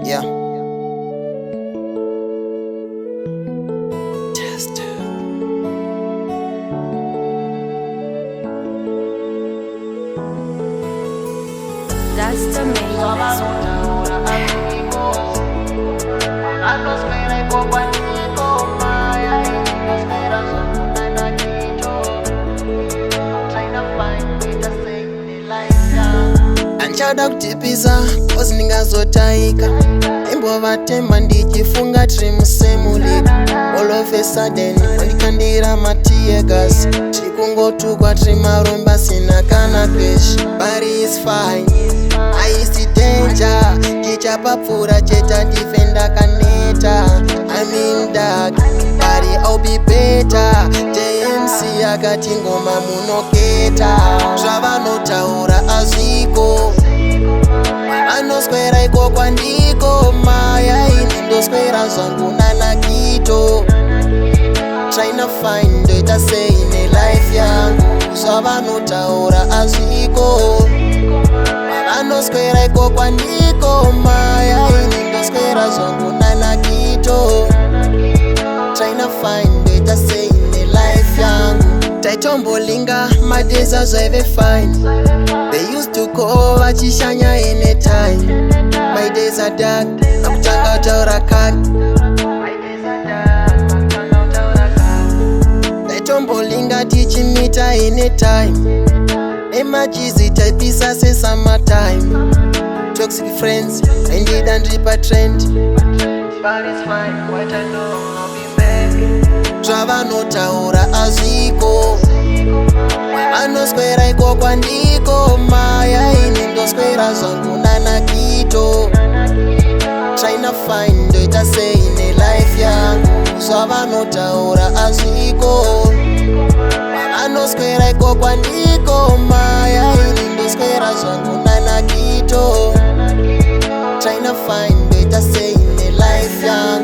Yeah. Test. That's the main Anchada kutipisa kozi ningazotaika imbovatemba ndichifunga trimusemulika all of a sudden mandikandira matiegas tikungotukwa trimaromba sina kana peshi but it's fine aisi danger tichapapfura cheta defenda kaneta I'm in dark but I'll be better JMC akati ngoma munoketa zvavanotaura azviko anoswera iko kwandiko maya ini ndoswera zvangu nanakito trying to find ndoita sei nelife yangu zvavanotaura azviko anoswera iko kwandiko maya ini ndoswera zvangu nanakito trying to find ndoita sei nelife yangu taitombolinga madeza zvaive fine. They used to call vachishanya anytime. My days are dark, nakutanga utaura kaki. Taitombolinga tichimita anytime. Emajizi taipisa se summertime. Toxic friends, indeed and ripa trend. But it's fine, what I know, I'll be back. Zvavanotaura azviko anoswera iko kwandiko maya ini ndoswera zvangu nanakito trying to find ndoita sei nelife yangu zvavanotaura azviko anoswera iko kwandiko maya ini ndoswera zvangu nanakito trying to find ndoita sei nelife yangu